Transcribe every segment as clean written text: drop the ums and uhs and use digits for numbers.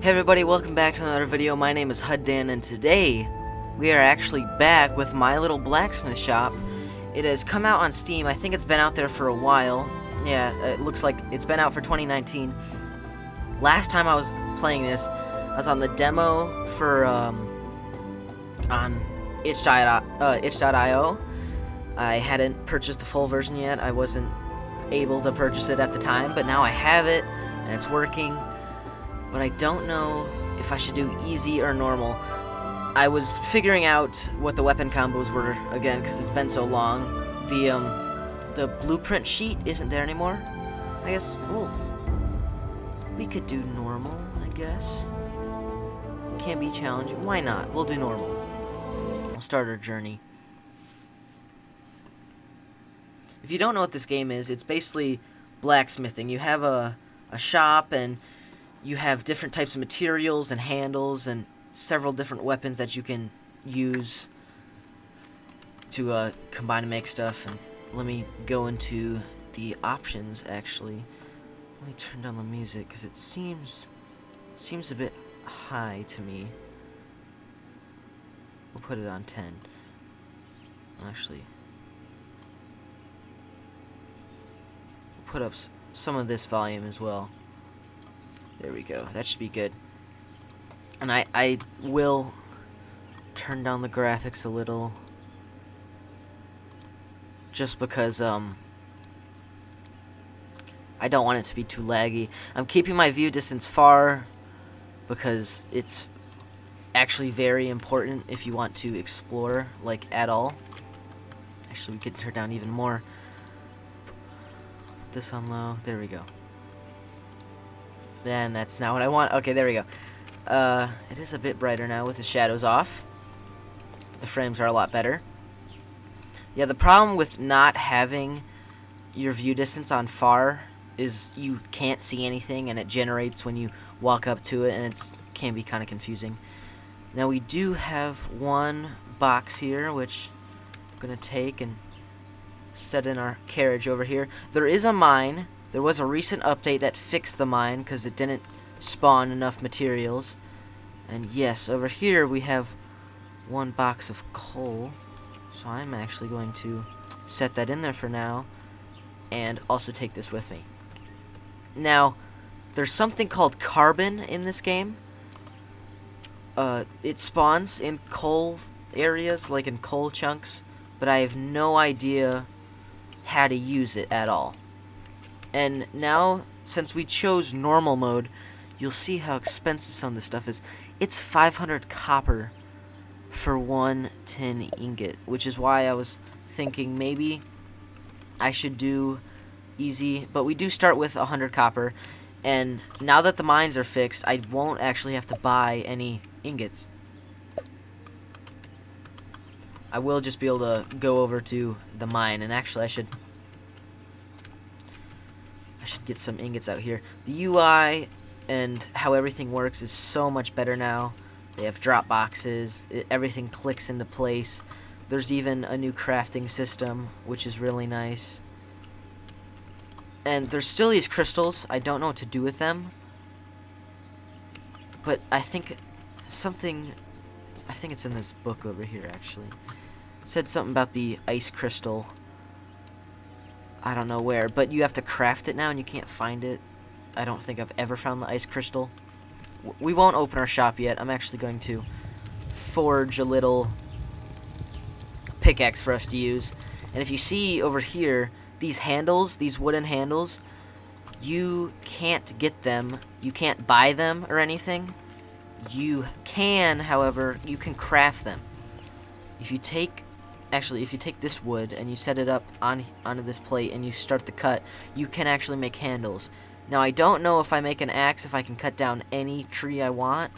Hey everybody, welcome back to another video. My name is Huddan, and today we are actually back with my little blacksmith shop. It has come out on Steam. I think it's been out there for a while. Yeah, it looks like it's been out for 2019. Last time I was playing this, I was on the demo for on itch.io. I hadn't purchased the full version yet. I wasn't able to purchase it at the time, but now I have it and it's working. But I don't know if I should do easy or normal. I was figuring out what the weapon combos were again because it's been so long. The blueprint sheet isn't there anymore. I guess, well, we could do normal, I guess. Can't be challenging. Why not? We'll do normal. We'll start our journey. If you don't know what this game is, it's basically blacksmithing. You have a shop and you have different types of materials and handles and several different weapons that you can use to combine and make stuff. And let me go into the options, actually. Let me turn down the music because it seems a bit high to me. We'll put it on 10. Actually, we'll put up some of this volume as well. There we go. That should be good. And I will turn down the graphics a little, just because I don't want it to be too laggy. I'm keeping my view distance far because it's actually very important if you want to explore, like, at all. Actually, we could turn down even more. Put this on low. There we go. Then that's not what I want. Okay, there we go. It is a bit brighter now with the shadows off. The frames are a lot better. Yeah, the problem with not having your view distance on far is you can't see anything, and it generates when you walk up to it, and it can be kind of confusing. Now we do have one box here, which I'm going to take and set in our carriage over here. There is a mine. There was a recent update that fixed the mine because it didn't spawn enough materials. And yes, over here we have one box of coal. So I'm actually going to set that in there for now and also take this with me. Now, there's something called carbon in this game. It spawns in coal areas, like in coal chunks, but I have no idea how to use it at all. And now, since we chose normal mode, you'll see how expensive some of this stuff is. It's 500 copper for one tin ingot, which is why I was thinking maybe I should do easy. But we do start with 100 copper, and now that the mines are fixed, I won't actually have to buy any ingots. I will just be able to go over to the mine, and actually I should get some ingots out here. The UI and how everything works is so much better now. They have drop boxes. Everything clicks into place. There's even a new crafting system, which is really nice. And there's still these crystals. I don't know what to do with them. But I think it's in this book over here, actually. It said something about the ice crystal. I don't know where, but you have to craft it now and you can't find it. I don't think I've ever found the ice crystal. We won't open our shop yet. I'm actually going to forge a little pickaxe for us to use. And if you see over here, these handles, these wooden handles, you can't get them. You can't buy them or anything. You can, however, you can craft them. If you take this wood and you set it up onto this plate and you start the cut, you can actually make handles. Now, I don't know if I make an axe if I can cut down any tree I want,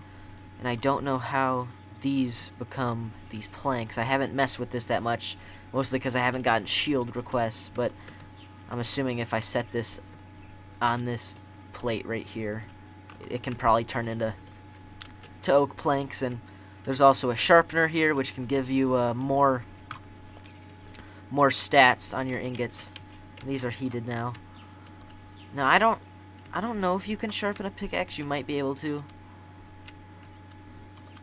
and I don't know how these become these planks. I haven't messed with this that much, mostly because I haven't gotten shield requests, but I'm assuming if I set this on this plate right here, it can probably turn into oak planks. And there's also a sharpener here, which can give you more stats on your ingots. These are heated now. Now I don't know if you can sharpen a pickaxe. You might be able to.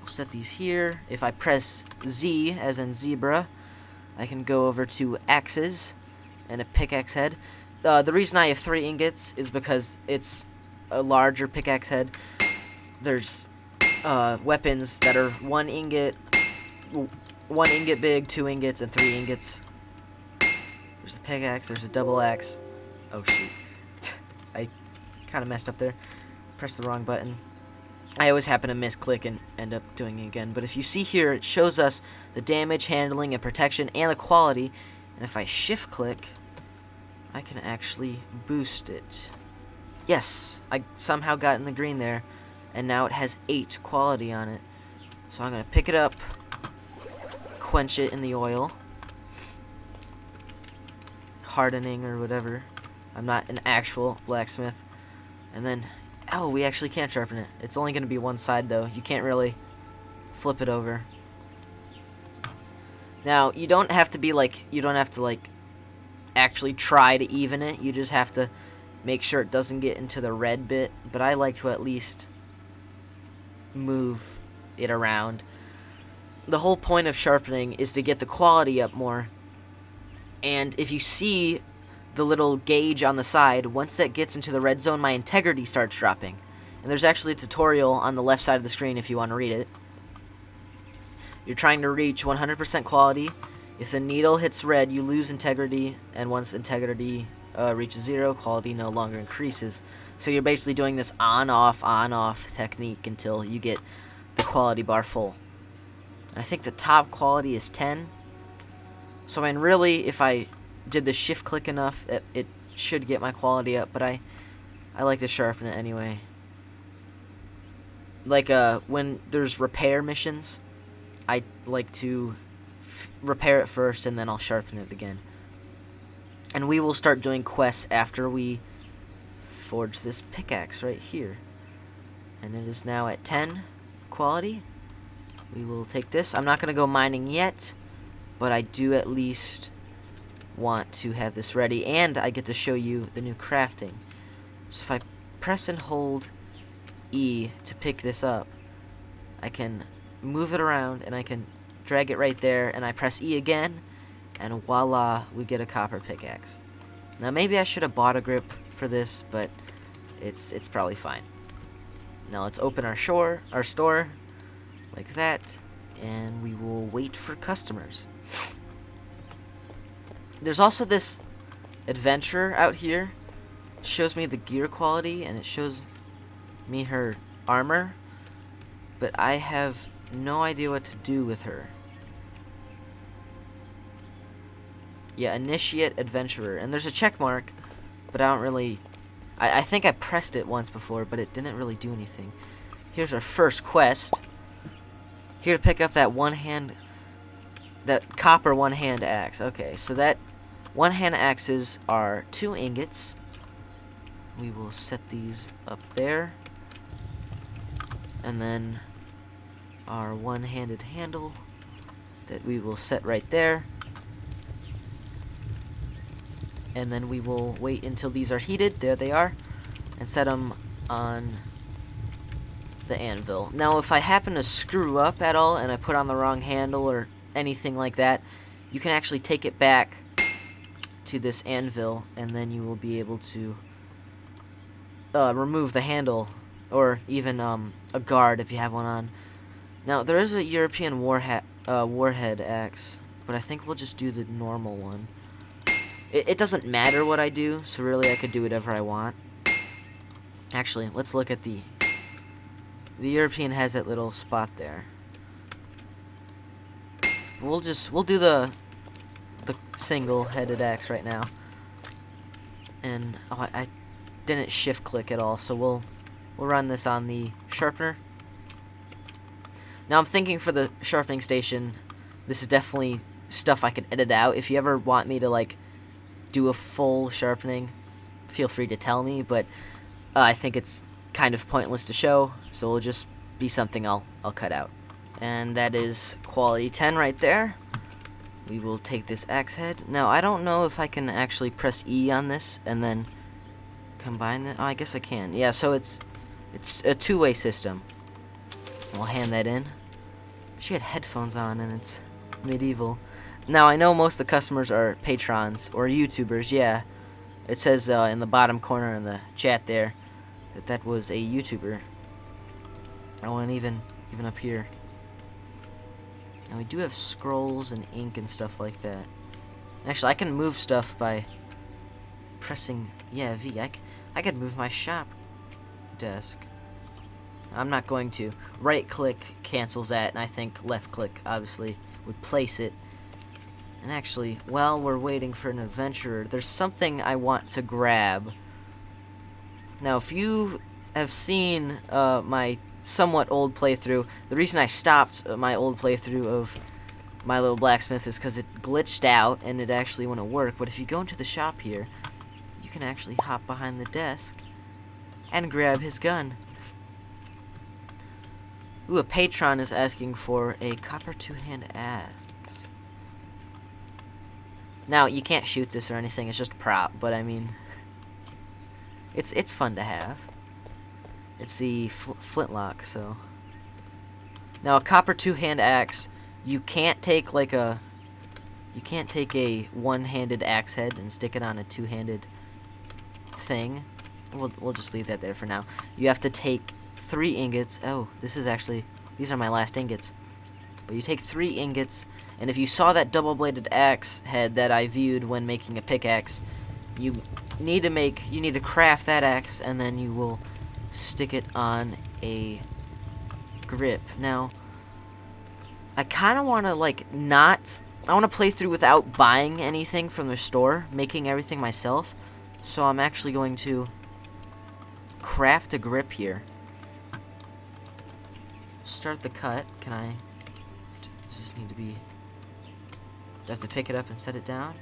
We'll set these here. If I press Z, as in zebra, I can go over to axes and a pickaxe head. The reason I have 3 ingots is because it's a larger pickaxe head. There's weapons that are 1 ingot big, 2 ingots, and 3 ingots. There's a pickaxe, there's a double axe. Oh shoot. I kind of messed up there. Pressed the wrong button. I always happen to misclick and end up doing it again. But if you see here, it shows us the damage, handling, and protection, and the quality. And if I shift click, I can actually boost it. Yes, I somehow got in the green there. And now it has 8 quality on it. So I'm going to pick it up, quench it in the oil. Hardening or whatever. I'm not an actual blacksmith. And then, oh, we actually can't sharpen it. It's only going to be one side though. You can't really flip it over. Now, you don't have to actually try to even it. You just have to make sure it doesn't get into the red bit. But I like to at least move it around. The whole point of sharpening is to get the quality up more. And if you see the little gauge on the side, once that gets into the red zone, my integrity starts dropping. And there's actually a tutorial on the left side of the screen if you want to read it. You're trying to reach 100% quality. If the needle hits red, you lose integrity, and once integrity reaches 0, quality no longer increases. So you're basically doing this on-off technique until you get the quality bar full. And I think the top quality is 10. So I mean, really, if I did the shift click enough, it should get my quality up, but I like to sharpen it anyway. Like when there's repair missions, I like to repair it first and then I'll sharpen it again. And we will start doing quests after we forge this pickaxe right here. And it is now at 10 quality. We will take this. I'm not going to go mining yet, but I do at least want to have this ready, and I get to show you the new crafting. So if I press and hold E to pick this up, I can move it around and I can drag it right there, and I press E again, and voila, we get a copper pickaxe. Now maybe I should have bought a grip for this, but it's probably fine. Now let's open our store like that, and we will wait for customers. There's also this adventurer out here. It shows me the gear quality, and it shows me her armor, but I have no idea what to do with her. Yeah, initiate adventurer, and there's a check mark, but I don't really... I think I pressed it once before, but it didn't really do anything. Here's our first quest. Here to pick up that copper one-hand axe. Okay, so that one-hand axes are 2 ingots. We will set these up there. And then our one-handed handle that we will set right there. And then we will wait until these are heated. There they are. And set them on the anvil. Now, if I happen to screw up at all and I put on the wrong handle or anything like that, you can actually take it back to this anvil, and then you will be able to remove the handle, or even a guard if you have one on. Now, there is a European warhead axe, but I think we'll just do the normal one. It doesn't matter what I do, so really I could do whatever I want. Actually, let's look at the European has that little spot there. We'll do the single-headed axe right now. And oh, I didn't shift click at all, so we'll run this on the sharpener. Now I'm thinking for the sharpening station, this is definitely stuff I could edit out. If you ever want me to like do a full sharpening, feel free to tell me, but I think it's kind of pointless to show, so it'll just be something I'll cut out. And that is quality 10 right there. We will take this axe head. Now, I don't know if I can actually press E on this and then combine it. Oh, I guess I can. Yeah, so it's a two-way system. We'll hand that in. She had headphones on, and it's medieval. Now, I know most of the customers are patrons or YouTubers, yeah. It says in the bottom corner in the chat there that was a YouTuber. Oh, and even up here. And we do have scrolls and ink and stuff like that. Actually, I can move stuff by pressing, yeah, V. I could move my shop desk. I'm not going to. Right click cancels that, and I think left click obviously would place it. And actually, while we're waiting for an adventurer, there's something I want to grab. Now, if you have seen my somewhat old playthrough, the reason I stopped my old playthrough of My Little Blacksmith is because it glitched out and it actually wouldn't work. But if you go into the shop here, you can actually hop behind the desk and grab his gun. Ooh, a patron is asking for a copper two-hand axe. Now, you can't shoot this or anything, it's just a prop, but I mean, it's fun to have. It's the flintlock, so. Now, a copper two-hand axe, you can't take a one-handed axe head and stick it on a two-handed thing. We'll just leave that there for now. You have to take 3 ingots. Oh, these are my last ingots. But you take 3 ingots, and if you saw that double-bladed axe head that I viewed when making a pickaxe, you need to craft that axe, and then you will stick it on a grip. Now, I kind of want to I want to play through without buying anything from the store, making everything myself. So I'm actually going to craft a grip here. Start the cut. Does this need to be... Do I have to pick it up and set it down?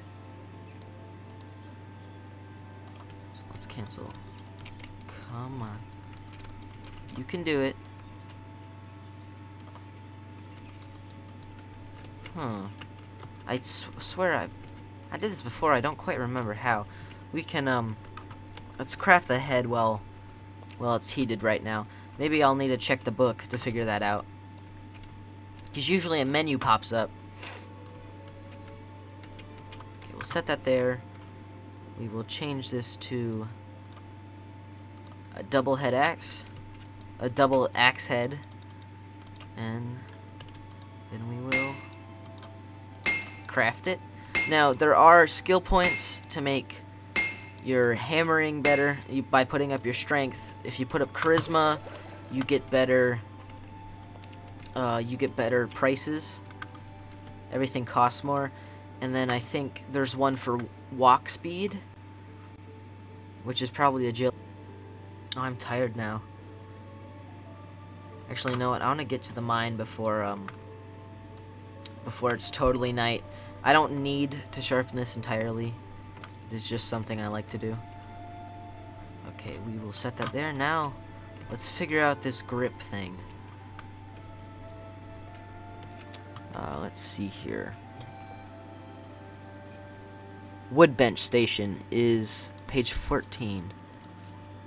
So let's cancel. Come on. You can do it. Huh. I swear I did this before. I don't quite remember how. We can, let's craft the head while it's heated right now. Maybe I'll need to check the book to figure that out. Because usually a menu pops up. Okay, we'll set that there. We will change this to a double head axe. A double axe head. And then we will craft it. Now, there are skill points to make your hammering better by putting up your strength. If you put up charisma, you get better prices. Everything costs more. And then I think there's one for walk speed, which is probably agility. Oh, I'm tired now. Actually, you know what? I want to get to the mine before it's totally night. I don't need to sharpen this entirely. It's just something I like to do. Okay, we will set that there. Now, let's figure out this grip thing. Let's see here. Woodbench station is page 14.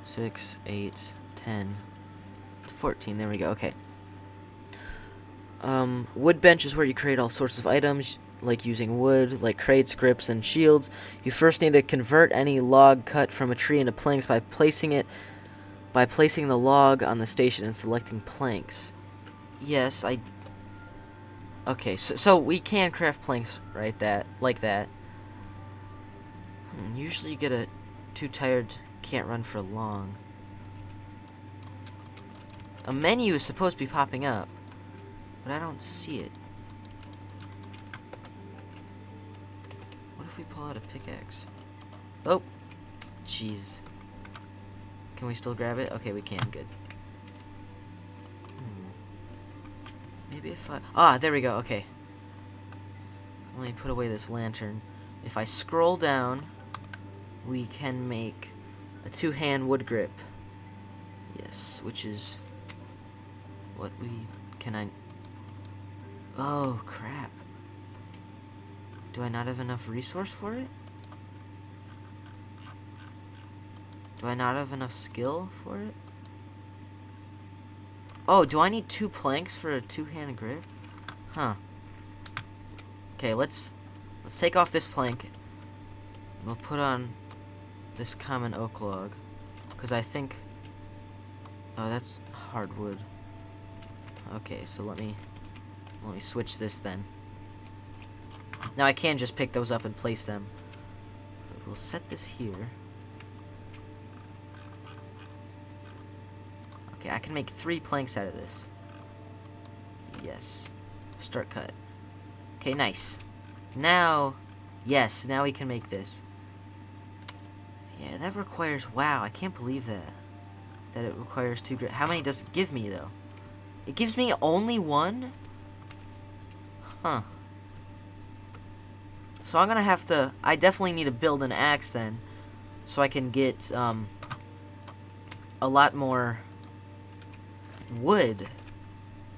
6, 8, 10, 14. There we go. Okay. Woodbench is where you create all sorts of items, like using wood, like crates, grips, and shields. You first need to convert any log cut from a tree into planks by placing the log on the station and selecting planks. Yes, okay, so we can craft planks like that. Usually you get too tired, can't run for long. A menu is supposed to be popping up, but I don't see it. What if we pull out a pickaxe? Oh, jeez. Can we still grab it? Okay, we can. Good. Maybe if there we go. Okay. Let me put away this lantern. If I scroll down, we can make a two-hand wood grip. Yes, which is what Oh, crap. Do I not have enough resource for it? Do I not have enough skill for it? Oh, do I need 2 planks for a two-hand grip? Huh. Okay, let's take off this plank. We'll put on this common oak log, because I think... Oh, that's hardwood. Okay, so let me switch this then. Now I can just pick those up and place them. But we'll set this here. Okay, I can make 3 planks out of this. Yes. Start cut. Okay, nice. Now, yes, now we can make this. Yeah, that requires... Wow, I can't believe that. That it requires 2 grit. How many does it give me, though? It gives me only 1? Huh. So I'm gonna have to... I definitely need to build an axe, then. So I can get, a lot more... wood.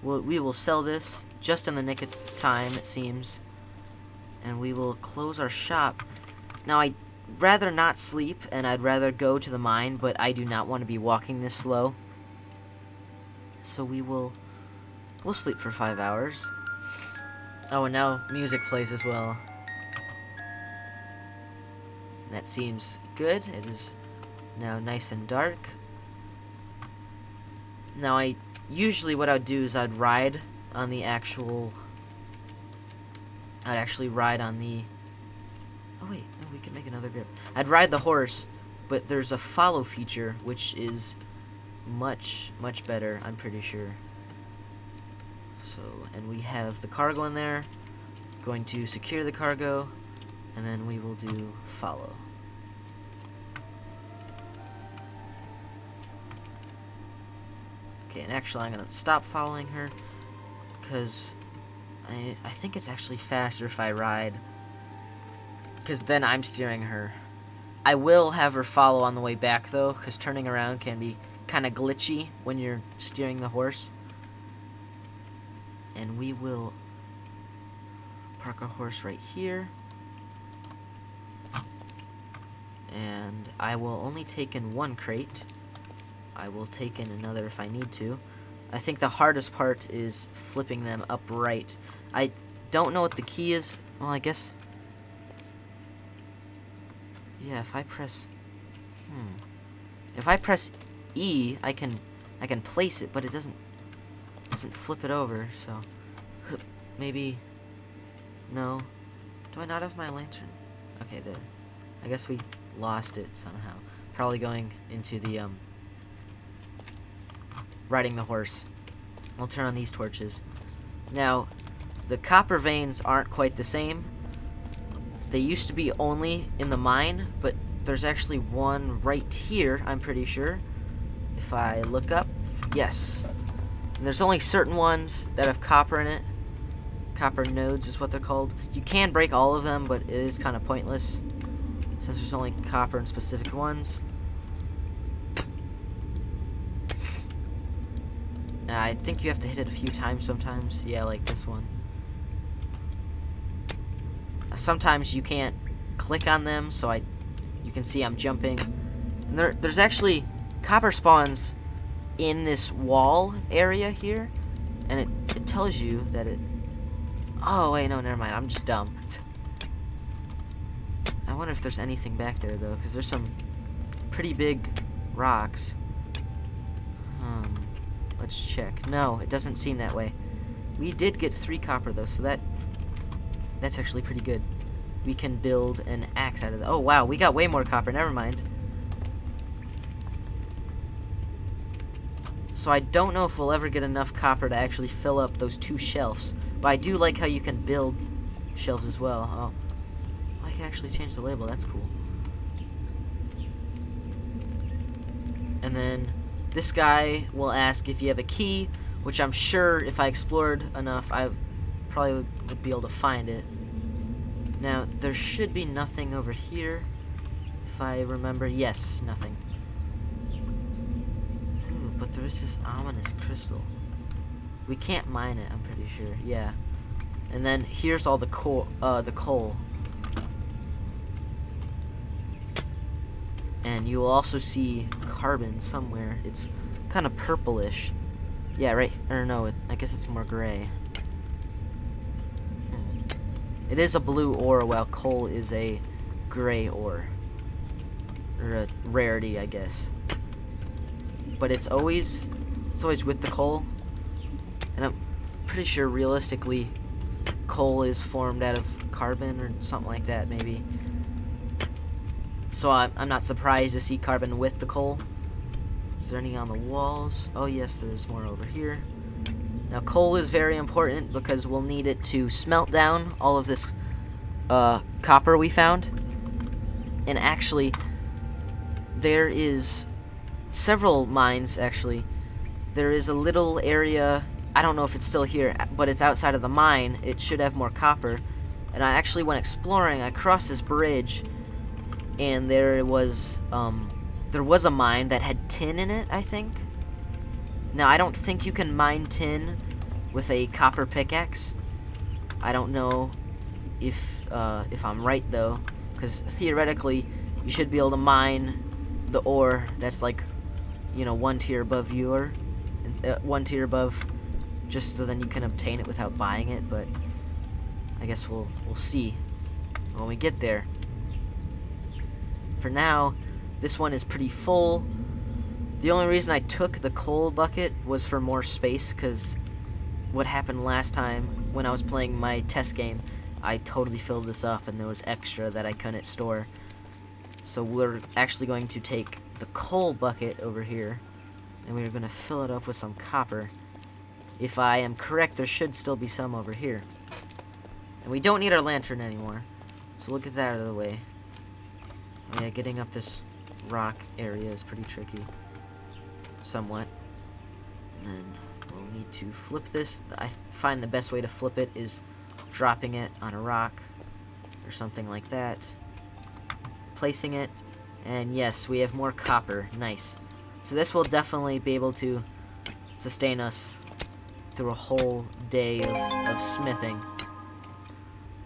We will sell this just in the nick of time, it seems. And we will close our shop. Now, I'd rather not sleep, and I'd rather go to the mine, but I do not want to be walking this slow. So we'll sleep for 5 hours. Oh, and now music plays as well. That seems good. It is now nice and dark. Now, usually what I'd do is I'd ride on the actual... I'd actually ride on the... Oh wait, no, we can make another grip. I'd ride the horse, but there's a follow feature, which is much, much better, I'm pretty sure. So, and we have the cargo in there. Going to secure the cargo, and then we will do follow. Okay, and actually I'm gonna stop following her, because I think it's actually faster if I ride, because then I'm steering her. I will have her follow on the way back, though, because turning around can be kind of glitchy when you're steering the horse. And we will park our horse right here. And I will only take in 1 crate. I will take in another if I need to. I think the hardest part is flipping them upright. I don't know what the key is. Well, I guess... Yeah, if I press... If I press E, I can place it, but it doesn't flip it over, so... Maybe... No. Do I not have my lantern? Okay, there. I guess we lost it somehow. Probably going into the, riding the horse. I'll turn on these torches. Now, the copper veins aren't quite the same. They used to be only in the mine, but there's actually one right here, I'm pretty sure. If I look up, yes. And there's only certain ones that have copper in it. Copper nodes is what they're called. You can break all of them, but it is kind of pointless, since there's only copper in specific ones. I think you have to hit it a few times sometimes. Yeah, like this one. Sometimes you can't click on them, so you can see I'm jumping. And there's actually copper spawns in this wall area here, and it tells you that it... Oh, wait, no, never mind. I'm just dumb. I wonder if there's anything back there, though, because there's some pretty big rocks. Let's check. No, it doesn't seem that way. We did get 3 copper, though, so that's actually pretty good. We can build an axe out of that. Oh, wow, we got way more copper. Never mind. So I don't know if we'll ever get enough copper to actually fill up those 2 shelves. But I do like how you can build shelves as well. Oh, I can actually change the label. That's cool. And then this guy will ask if you have a key, which I'm sure if I explored enough, I probably would be able to find it. Now, there should be nothing over here, if I remember. Yes, nothing. Ooh, but there is this ominous crystal. We can't mine it, I'm pretty sure. Yeah. And then here's all the coal. And you will also see carbon somewhere. It's kind of purplish. Yeah, right. Or no, I guess it's more gray. It is a blue ore, while coal is a gray ore. Or a rarity, I guess. But it's always with the coal. And I'm pretty sure realistically coal is formed out of carbon or something like that, maybe. So I'm not surprised to see carbon with the coal. Is there any on the walls? Oh yes, there's more over here. Now coal is very important because we'll need it to smelt down all of this copper we found. And actually, there is several mines, actually. There is a little area, I don't know if it's still here, but it's outside of the mine. It should have more copper. And I actually went exploring. I crossed this bridge, and there was a mine that had tin in it, I think. Now, I don't think you can mine tin with a copper pickaxe. I don't know if I'm right, though, because theoretically, you should be able to mine the ore that's like, one tier above you, one tier above, just so then you can obtain it without buying it. But I guess we'll see when we get there. For now, this one is pretty full. The only reason I took the coal bucket was for more space, because what happened last time when I was playing my test game, I totally filled this up and there was extra that I couldn't store. So we're actually going to take the coal bucket over here, and we're going to fill it up with some copper. If I am correct, there should still be some over here. And we don't need our lantern anymore, so we'll get that out of the way. Oh yeah, getting up this rock area is pretty tricky. Somewhat. And then we'll need to flip this. I find the best way to flip it is dropping it on a rock or something like that. Placing it, and yes, we have more copper. Nice. So this will definitely be able to sustain us through a whole day of smithing.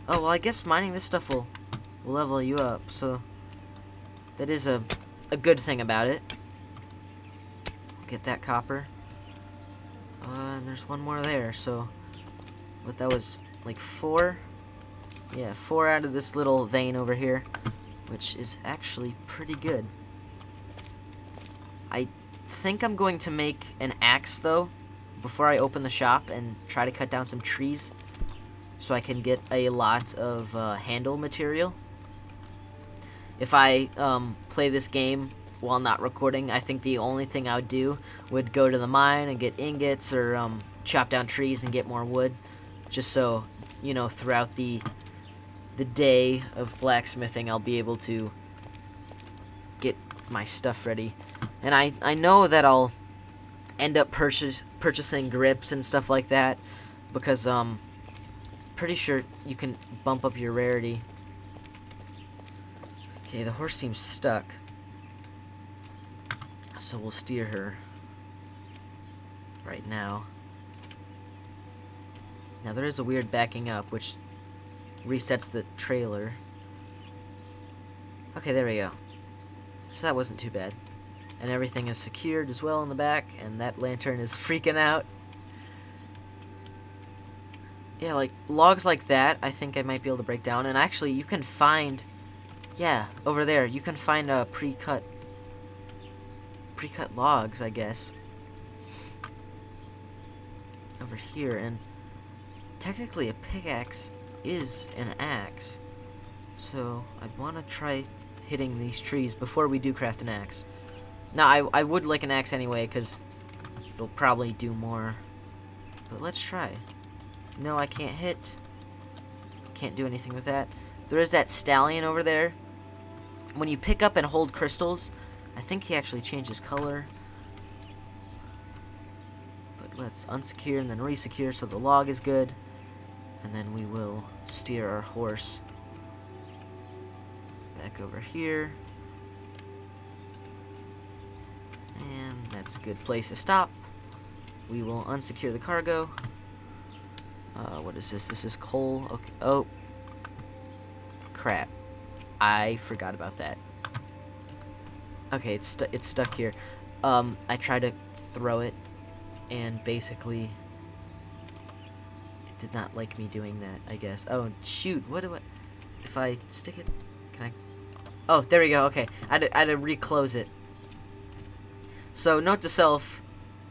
Oh, well, I guess mining this stuff will level you up, so that is a good thing about it. Get that copper. And there's one more there, so what, that was like 4? Yeah, 4 out of this little vein over here, which is actually pretty good. I think I'm going to make an axe, though, before I open the shop and try to cut down some trees so I can get a lot of handle material. If I play this game while not recording, I think the only thing I would do would go to the mine and get ingots or chop down trees and get more wood, just so, throughout the day of blacksmithing, I'll be able to get my stuff ready. And I know that I'll end up purchasing grips and stuff like that, because pretty sure you can bump up your rarity. Okay, the horse seems stuck, so we'll steer her right now. Now there is a weird backing up, which resets the trailer. Okay, there we go. So that wasn't too bad. And everything is secured as well in the back, and that lantern is freaking out. Yeah, like logs like that, I think I might be able to break down. And actually, you can find, yeah, over there, you can find pre-cut logs, I guess, over here. And technically, a pickaxe is an axe, so I'd want to try hitting these trees before we do craft an axe. Now, I would like an axe anyway, because it'll probably do more, but let's try. No, I can't hit. Can't do anything with that. There is that stallion over there. When you pick up and hold crystals, I think he actually changes color. But let's unsecure and then resecure so the log is good. And then we will steer our horse back over here. And that's a good place to stop. We will unsecure the cargo. What is this? This is coal. Okay. Oh. Crap. I forgot about that. Okay, it's stuck here. I tried to throw it, and basically did not like me doing that, I guess. Oh, shoot. What do I... If I stick it... Can I... Oh, there we go. Okay. I had to reclose it. So, note to self,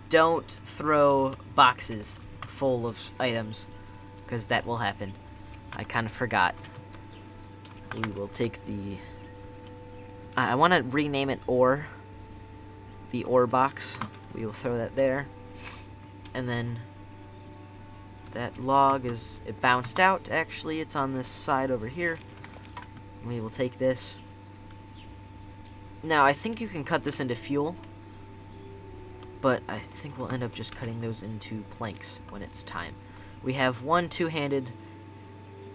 don't throw boxes full of items, because that will happen. I kind of forgot. We will take the... I want to rename it ore. The ore box. We will throw that there. And then that log is... It bounced out, actually. It's on this side over here. We will take this. Now, I think you can cut this into fuel. But I think we'll end up just cutting those into planks when it's time. We have one two-handed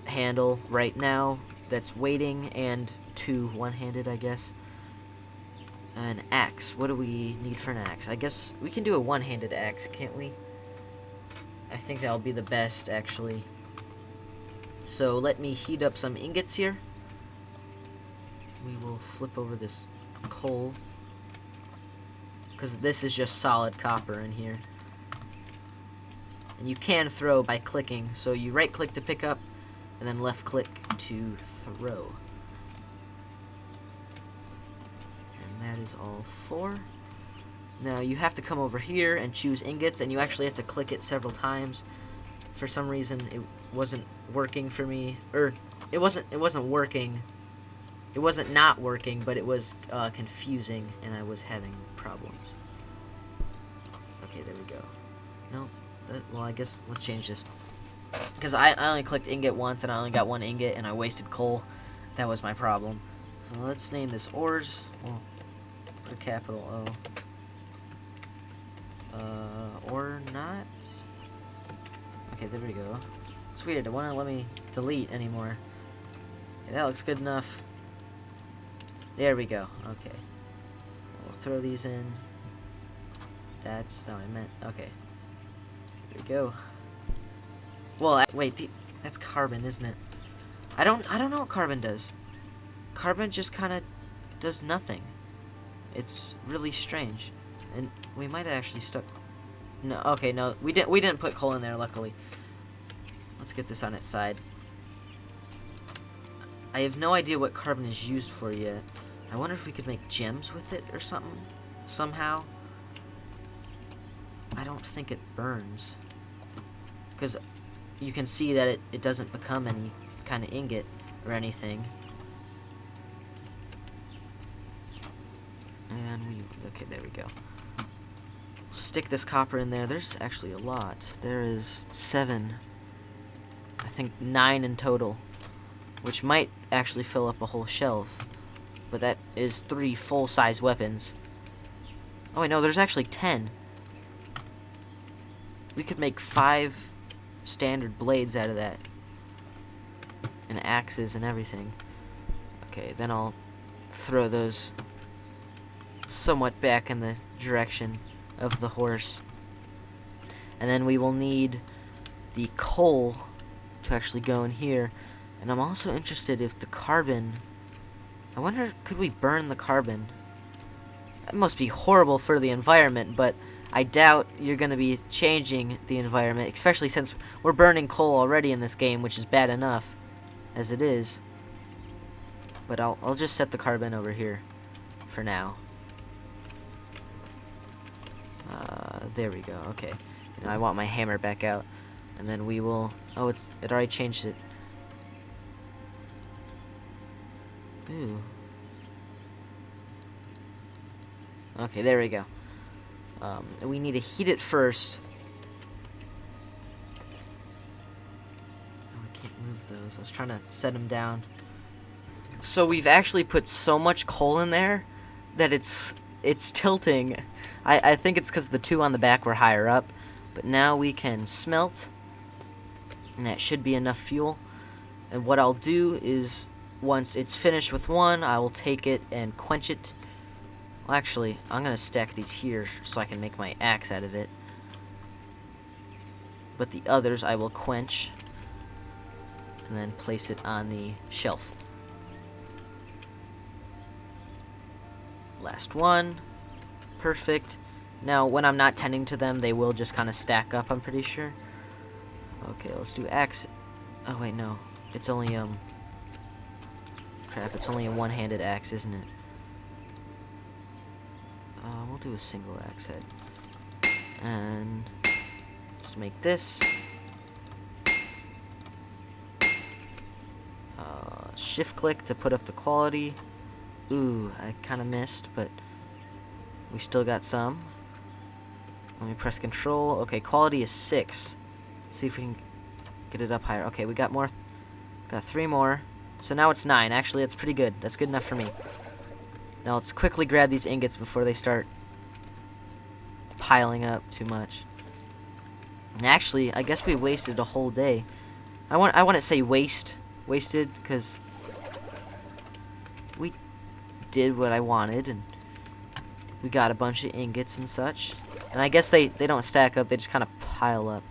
handle right now that's waiting, and two one-handed, I guess. An axe. What do we need for an axe? I guess we can do a one-handed axe, can't we? I think that'll be the best, actually. So let me heat up some ingots here. We will flip over this coal, because this is just solid copper in here. And you can throw by clicking, so you right click to pick up, and then left click to throw. And that is all 4. Now you have to come over here and choose ingots, and you actually have to click it several times. For some reason it wasn't working for me, or it wasn't working. It wasn't not working, but it was confusing, and I was having problems. Okay, there we go. No, well, I guess let's change this. Because I only clicked ingot once, and I only got 1 ingot, and I wasted coal. That was my problem. So let's name this ores. Well, put a capital O. Or not. Okay, there we go. It's weird. It won't let me delete anymore. Okay, that looks good enough. There we go. Okay. We'll throw these in. That's not what I meant. Okay. There we go. Well, wait. That's carbon, isn't it? I don't know what carbon does. Carbon just kind of does nothing. It's really strange. And we might have actually stuck. No. Okay. No. We didn't put coal in there. Luckily. Let's get this on its side. I have no idea what carbon is used for yet. I wonder if we could make gems with it or something, somehow. I don't think it burns, because you can see that it doesn't become any kind of ingot or anything. And okay, there we go. Stick this copper in there. There's actually a lot. There is 7, I think 9 in total, which might actually fill up a whole shelf. But that is 3 full-size weapons. Oh wait, no, there's actually 10. We could make 5 standard blades out of that. And axes and everything. Okay, then I'll throw those somewhat back in the direction of the horse. And then we will need the coal to actually go in here. And I'm also interested if the carbon... I wonder, could we burn the carbon? That must be horrible for the environment, but I doubt you're going to be changing the environment, especially since we're burning coal already in this game, which is bad enough as it is. But I'll just set the carbon over here for now. There we go. Okay. Now I want my hammer back out, and then we will... Oh, it already changed it. Ooh. Okay, there we go. We need to heat it first. Oh, I can't move those. I was trying to set them down. So we've actually put so much coal in there that it's tilting. I think it's because the 2 on the back were higher up. But now we can smelt. And that should be enough fuel. And what I'll do is, once it's finished with 1, I will take it and quench it. Well, actually, I'm going to stack these here so I can make my axe out of it. But the others I will quench and then place it on the shelf. Last one. Perfect. Now, when I'm not tending to them, they will just kind of stack up, I'm pretty sure. Okay, let's do axe. Oh wait, no. It's only crap, it's only a one-handed axe, isn't it? We'll do a single axe head. And let's make this. Shift click to put up the quality. Ooh, I kind of missed, but we still got some. Let me press control. Okay, quality is 6. See if we can get it up higher. Okay, we got more. Got 3 more. So now it's 9. Actually, that's pretty good. That's good enough for me. Now let's quickly grab these ingots before they start piling up too much. And actually, I guess we wasted a whole day. I want to say wasted, because we did what I wanted, and we got a bunch of ingots and such. And I guess they don't stack up, they just kind of pile up.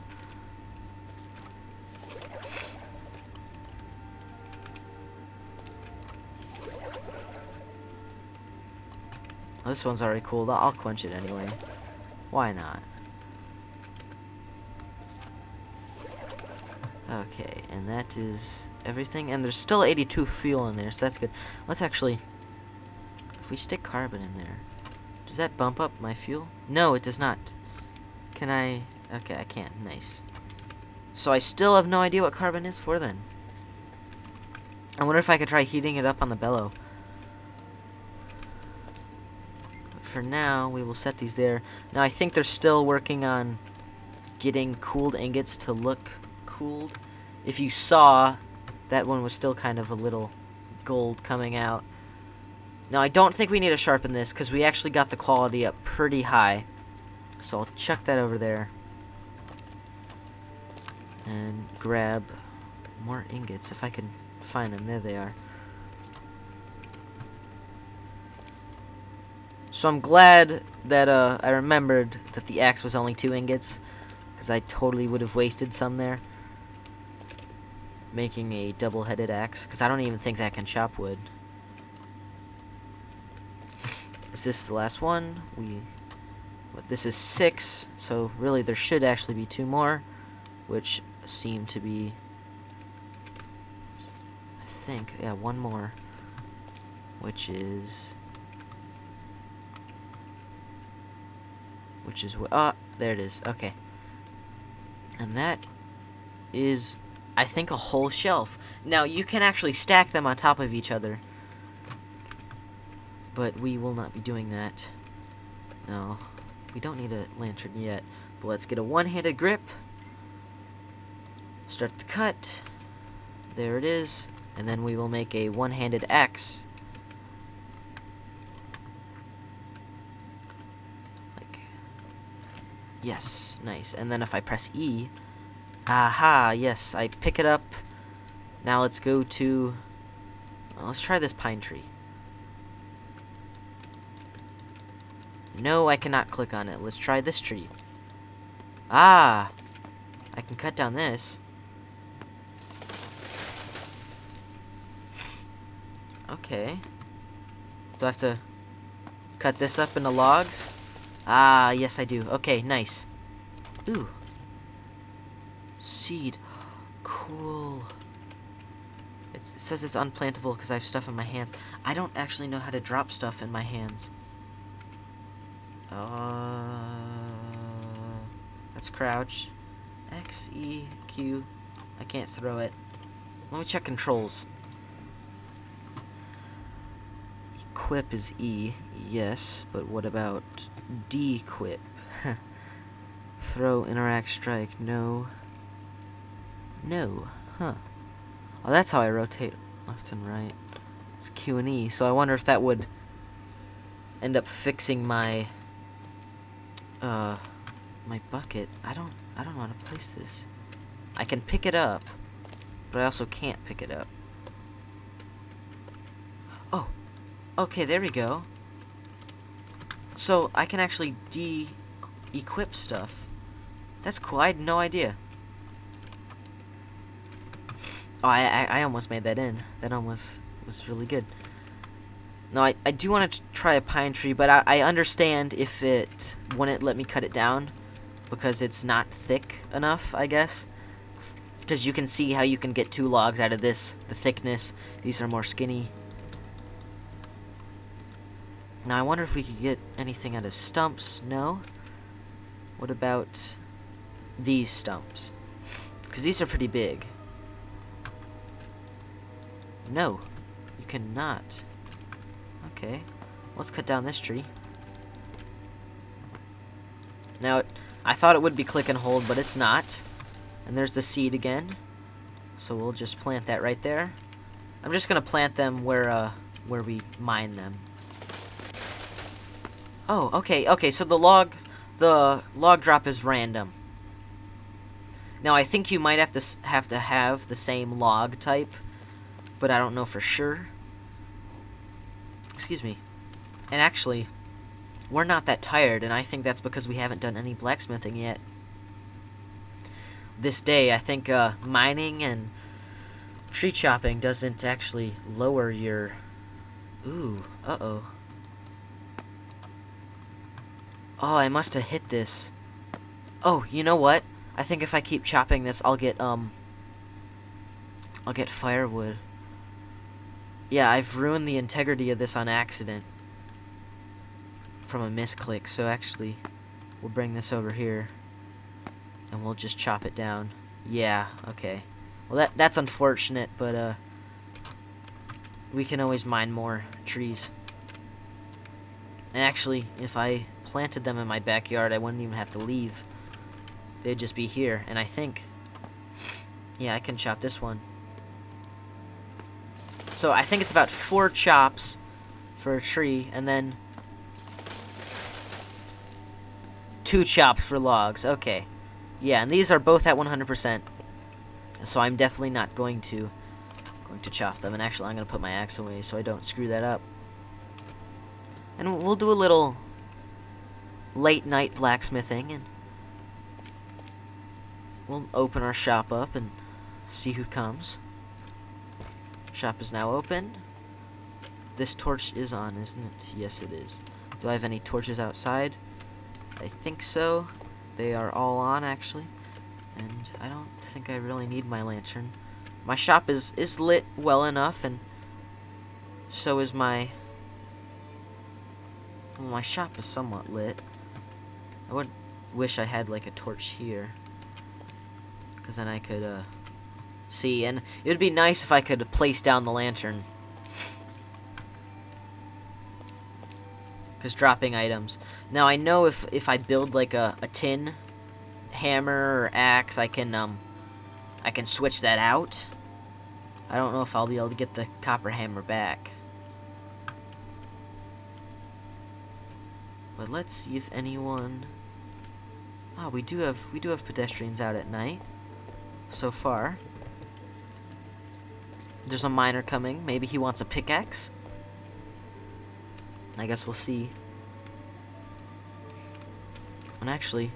Oh, this one's already cooled. I'll quench it anyway. Why not? Okay, and that is everything. And there's still 82 fuel in there, so that's good. Let's actually... If we stick carbon in there, does that bump up my fuel? No, it does not. Can I... Okay, I can. Nice. So I still have no idea what carbon is for then. I wonder if I could try heating it up on the bellow. But for now, we will set these there. Now, I think they're still working on getting cooled ingots to look cooled. If you saw, that one was still kind of a little gold coming out. Now, I don't think we need to sharpen this, because we actually got the quality up pretty high. So I'll chuck that over there. And grab more ingots, if I can find them. There they are. So I'm glad that I remembered that the axe was only 2 ingots, because I totally would have wasted some there. Making a double-headed axe, because I don't even think that can chop wood. Is this the last one? This is 6, so really there should actually be 2 more, which seem to be, I think, yeah, 1 more, which is what? There it is. Okay, and that is, I think, a whole shelf. Now you can actually stack them on top of each other, but we will not be doing that. No, we don't need a lantern yet, but let's get a one-handed grip. Start the cut. There it is. And then we will make a one-handed axe. Like, yes, nice. And then if I press E, aha, yes, I pick it up. Now let's go to, well, let's try this pine tree. No, I cannot click on it. Let's try this tree. Ah, I can cut down this. Okay. Do I have to cut this up into logs? Ah, yes I do. Okay, nice. Ooh. Seed. Cool. It says it's unplantable because I have stuff in my hands. I don't actually know how to drop stuff in my hands. That's crouch. X, E, Q. I can't throw it. Let me check controls. Equip is E, yes, but what about de-equip? Throw, interact, strike, no. No, huh. Oh, that's how I rotate left and right. It's Q and E, so I wonder if that would end up fixing my my bucket. I don't know how to place this. I can pick it up, but I also can't pick it up. Oh, okay, there we go. So I can actually de-equip stuff. That's cool. I had no idea. Oh, I almost made that in. That almost was really good. No, I do want to try a pine tree, but I understand if it wouldn't let me cut it down because it's not thick enough, I guess, Because you can see how you can get 2 logs out of this, the thickness. These are more skinny. Now I wonder if we could get anything out of stumps. No? What about these stumps? Because these are pretty big. No, you cannot. Okay, let's cut down this tree. Now, I thought it would be click and hold, but it's not. And there's the seed again. So we'll just plant that right there. I'm just gonna plant them where we mine them. Oh, okay, so the log drop is random. Now I think you might have to have the same log type, but I don't know for sure. Excuse me. And actually, we're not that tired, and I think that's because we haven't done any blacksmithing yet. This day, I think mining and tree chopping doesn't actually lower your... Ooh, uh-oh. Oh, I must have hit this. Oh, you know what? I think if I keep chopping this, I'll get firewood. Yeah, I've ruined the integrity of this on accident. From a misclick, so actually, we'll bring this over here. And we'll just chop it down. Yeah, okay. Well, that's unfortunate, but, we can always mine more trees. And actually, if I planted them in my backyard, I wouldn't even have to leave. They'd just be here, and I think... Yeah, I can chop this one. So I think it's about 4 chops for a tree, and then 2 chops for logs. Okay. Yeah, and these are both at 100%. So I'm definitely not going to chop them. And actually, I'm going to put my axe away so I don't screw that up. And we'll do a little late night blacksmithing, and we'll open our shop up and see who comes. Shop is now open. This torch is on, isn't it? Yes, it is. Do I have any torches outside? I think so. They are all on, actually. And I don't think I really need my lantern. My shop is lit well enough, and so is my... Well, my shop is somewhat lit. I would wish I had, like, a torch here. Because then I could, see. And it would be nice if I could place down the lantern. Because dropping items. Now, I know if I build, like, a tin hammer or axe, I can switch that out. I don't know if I'll be able to get the copper hammer back. But let's see if anyone... Ah, we do have pedestrians out at night. So far. There's a miner coming. Maybe he wants a pickaxe. I guess we'll see. And actually,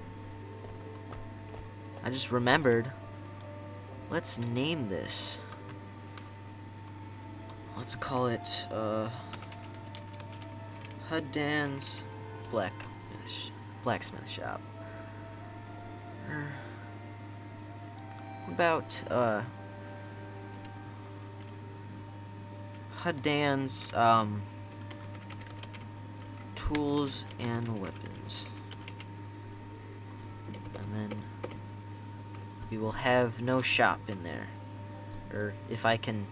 I just remembered. Let's name this. Let's call it Huddan's Blacksmith Shop. What about Huddan's Tools and Weapons. And then we will have no shop in there. Or if I can...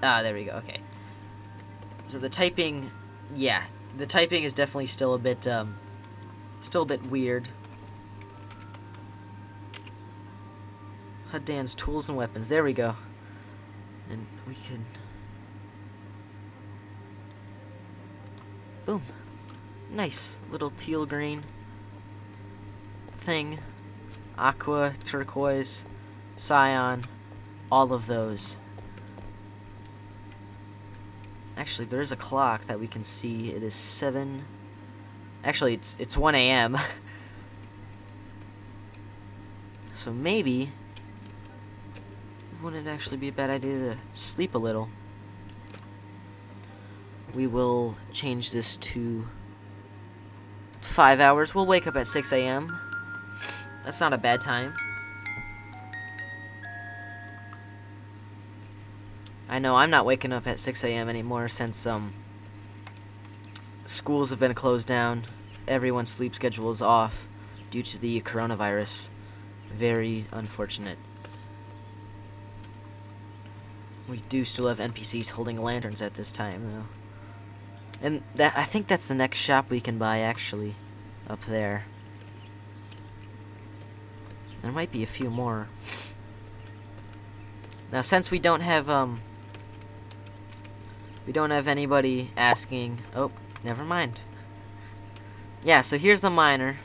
there we go, okay. So the typing... Yeah, the typing is definitely still a bit weird. Huddan's Tools and Weapons. There we go. And we can... Boom. Nice little teal green thing. Aqua, turquoise, cyan, all of those. Actually, there is a clock that we can see. It is 7... Actually, it's 1 a.m. So maybe it wouldn't actually be a bad idea to sleep a little. We will change this to 5 hours. We'll wake up at 6 a.m. That's not a bad time. I know I'm not waking up at 6 a.m. anymore since schools have been closed down. Everyone's sleep schedule is off due to the coronavirus. Very unfortunate. We do still have NPCs holding lanterns at this time, though. And I think that's the next shop we can buy, actually, up there. There might be a few more. Now, since we don't have anybody asking. Oh, never mind. Yeah, so here's the miner.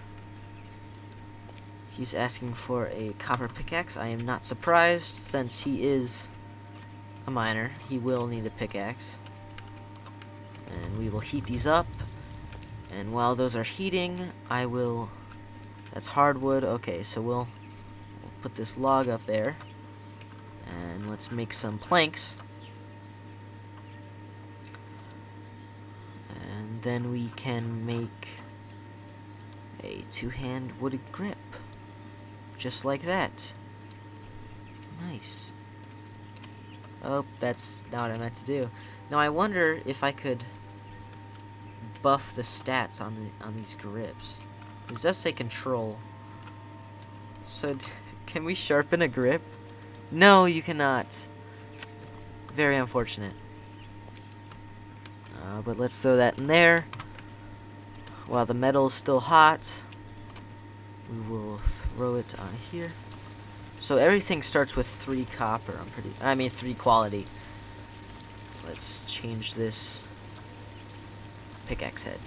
He's asking for a copper pickaxe. I am not surprised, since he is a miner. He will need a pickaxe. And we will heat these up. And while those are heating, I will... That's hardwood. Okay, so we'll put this log up there. And let's make some planks. And then we can make a two-hand wooded grip. Just like that. Nice. Oh, that's not what I meant to do. Now I wonder if I could buff the stats on these grips. This does say control. So can we sharpen a grip? No, you cannot. Very unfortunate. But let's throw that in there. While the metal is still hot, we will throw it on here. So everything starts with 3 copper. 3 quality. Let's change this pickaxe head.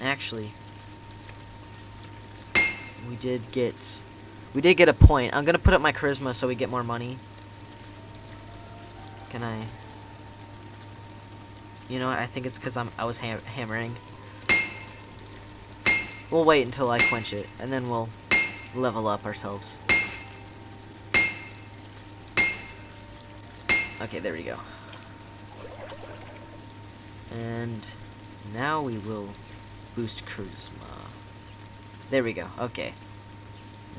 Actually, we did get a point. I'm gonna put up my charisma so we get more money. Can I? You know what? I think it's because I was hammering. We'll wait until I quench it, and then we'll level up ourselves. Okay, there we go. And now we will boost charisma. There we go. Okay.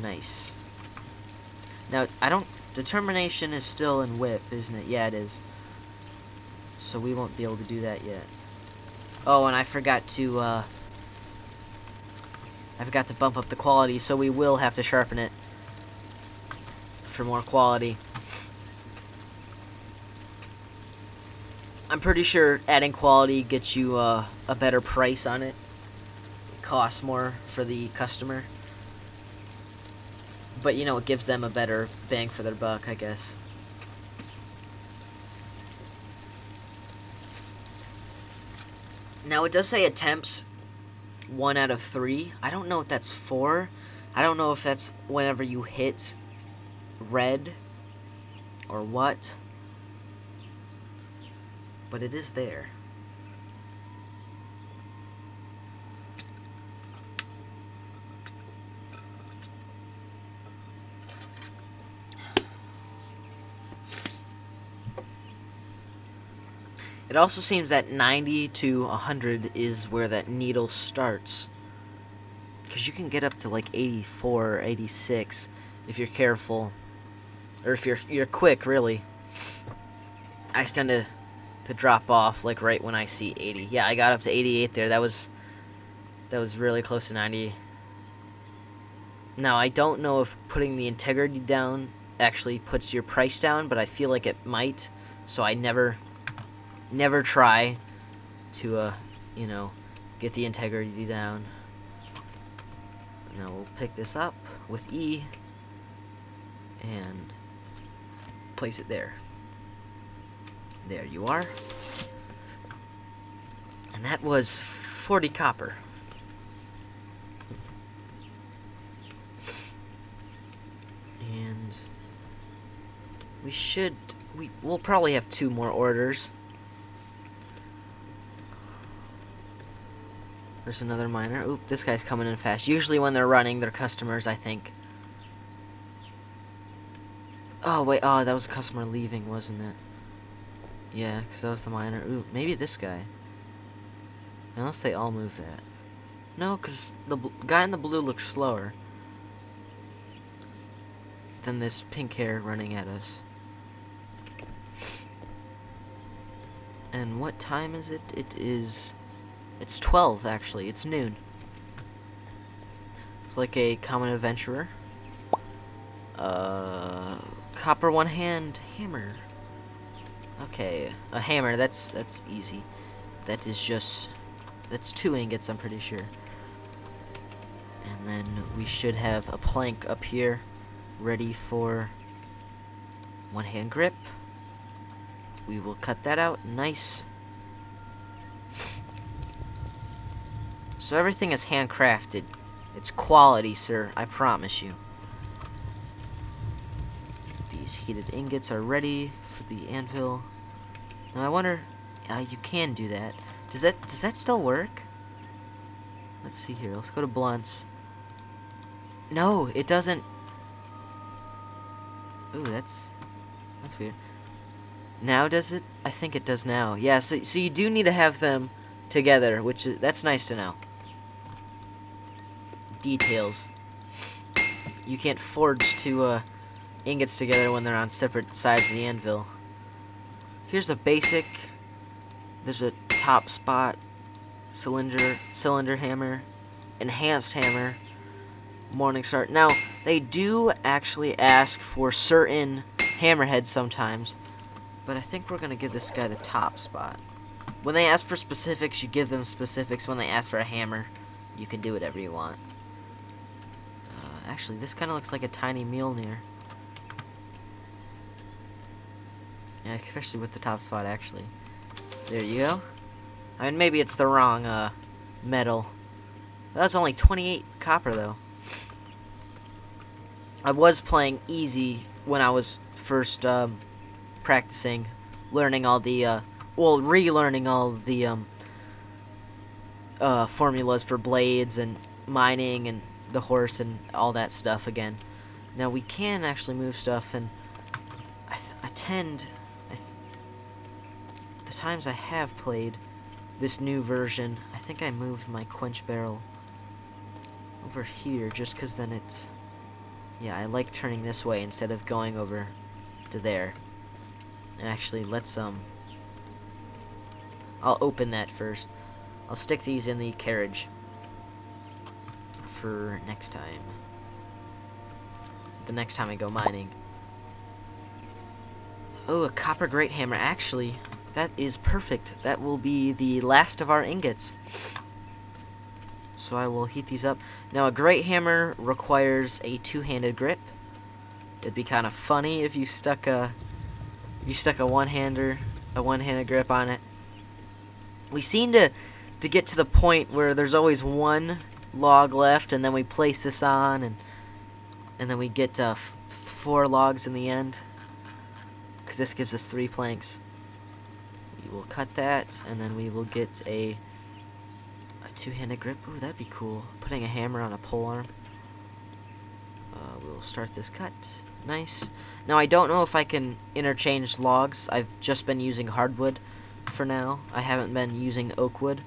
Nice. Now, determination is still in whip, isn't it? Yeah, it is. So we won't be able to do that yet. Oh, and I forgot to bump up the quality, so we will have to sharpen it for more quality. I'm pretty sure adding quality gets you a better price on it. It costs more for the customer. But, you know, it gives them a better bang for their buck, I guess. Now, it does say attempts 1 out of 3. I don't know if that's 4. I don't know if that's whenever you hit red or what. But it is there. It also seems that 90 to 100 is where that needle starts. Because you can get up to like 84 or 86 if you're careful. Or if you're quick, really. I tend to drop off like right when I see 80. Yeah, I got up to 88 there. That was really close to 90. Now, I don't know if putting the integrity down actually puts your price down, but I feel like it might. So I never try to, get the integrity down. Now we'll pick this up with E and place it there. There you are. And that was 40 copper. And we'll probably have 2 more orders. There's another miner. Oop, this guy's coming in fast. Usually when they're running, they're customers, I think. Oh, wait. Oh, that was a customer leaving, wasn't it? Yeah, because that was the miner. Ooh, maybe this guy. Unless they all move that. No, because the guy in the blue looks slower. than this pink hair running at us. And what time is it? It's 12 actually. It's noon. It's like a common adventurer. Copper one-hand hammer. Okay, a hammer. That's easy. That's 2 ingots, I'm pretty sure. And then we should have a plank up here, ready for one-hand grip. We will cut that out. Nice. So everything is handcrafted. It's quality, sir. I promise you. These heated ingots are ready for the anvil. Now I wonder, you can do that. Does that still work? Let's see here. Let's go to blunts. No, it doesn't. Ooh, that's weird. Now does it? I think it does now. Yeah, so you do need to have them together, that's nice to know. Details. You can't forge 2 ingots together when they're on separate sides of the anvil. Here's a basic. There's a top spot, cylinder hammer, enhanced hammer, morning start. Now, they do actually ask for certain hammerheads sometimes, but I think we're going to give this guy the top spot. When they ask for specifics, you give them specifics. When they ask for a hammer, you can do whatever you want. Actually, this kind of looks like a tiny Mjolnir. Yeah, especially with the top spot, actually. There you go. I mean, maybe it's the wrong metal. That was only 28 copper, though. I was playing easy when I was first practicing, learning all the, relearning all the formulas for blades and mining and the horse and all that stuff again. Now we can actually move stuff, and the times I have played this new version, I think I moved my quench barrel over here just because then it's, yeah, I like turning this way instead of going over to there. And actually, let's I'll open that first. I'll stick these in the carriage for next time. The next time I go mining. Oh, a copper great hammer. Actually, that is perfect. That will be the last of our ingots. So I will heat these up. Now, a great hammer requires a 2-handed grip. It'd be kind of funny if you stuck a one-handed grip on it. We seem to get to the point where there's always one log left, and then we place this on, and then we get 4 logs in the end, because this gives us 3 planks. We will cut that, and then we will get a 2-handed grip. Ooh, that'd be cool. Putting a hammer on a polearm. We'll start this cut. Nice. Now, I don't know if I can interchange logs. I've just been using hardwood for now. I haven't been using oak wood.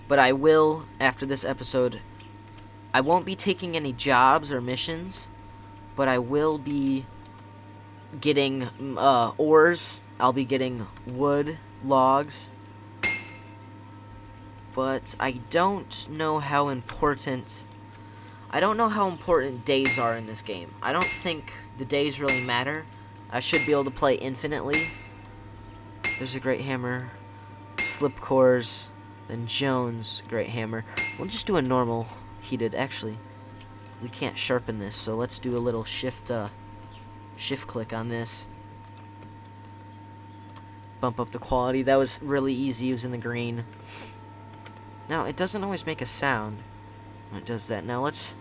But I will, after this episode, I won't be taking any jobs or missions, but I will be getting ores. I'll be getting wood, logs. But I don't know how important days are in this game. I don't think the days really matter. I should be able to play infinitely. There's a great hammer. Slip cores. Then Jones, great hammer. We'll just do a normal heated. Actually, we can't sharpen this, so let's do a little shift click on this. Bump up the quality. That was really easy using the green. Now, it doesn't always make a sound when it does that. Now, let's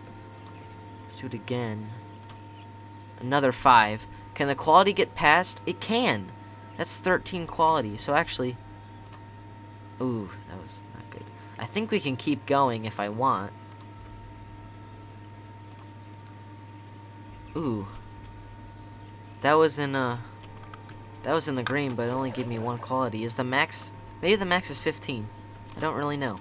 do it again. Another 5. Can the quality get past? It can. That's 13 quality. So, actually... Ooh, that was not good. I think we can keep going if I want. Ooh. That was in the green, but it only gave me 1 quality. Is the max... Maybe the max is 15. I don't really know.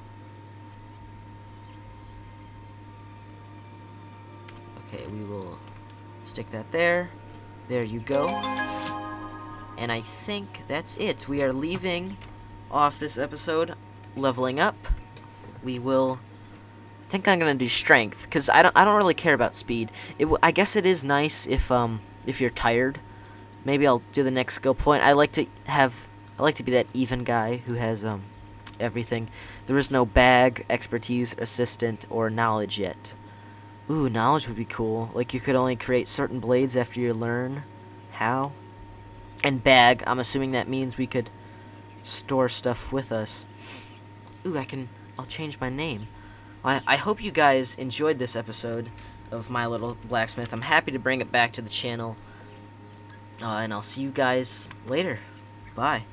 Okay, we will stick that there. There you go. And I think that's it. We are leaving off this episode leveling up. We will... I think I'm gonna do strength, because I don't really care about speed. I guess it is nice if you're tired. Maybe I'll do the next skill point. I like to be that even guy who has everything. There is no bag, expertise, assistant, or knowledge yet. Ooh, knowledge would be cool. Like, you could only create certain blades after you learn how. And bag, I'm assuming that means we could store stuff with us. Ooh, I'll change my name. I hope you guys enjoyed this episode of My Little Blacksmith. I'm happy to bring it back to the channel. And I'll see you guys later. Bye.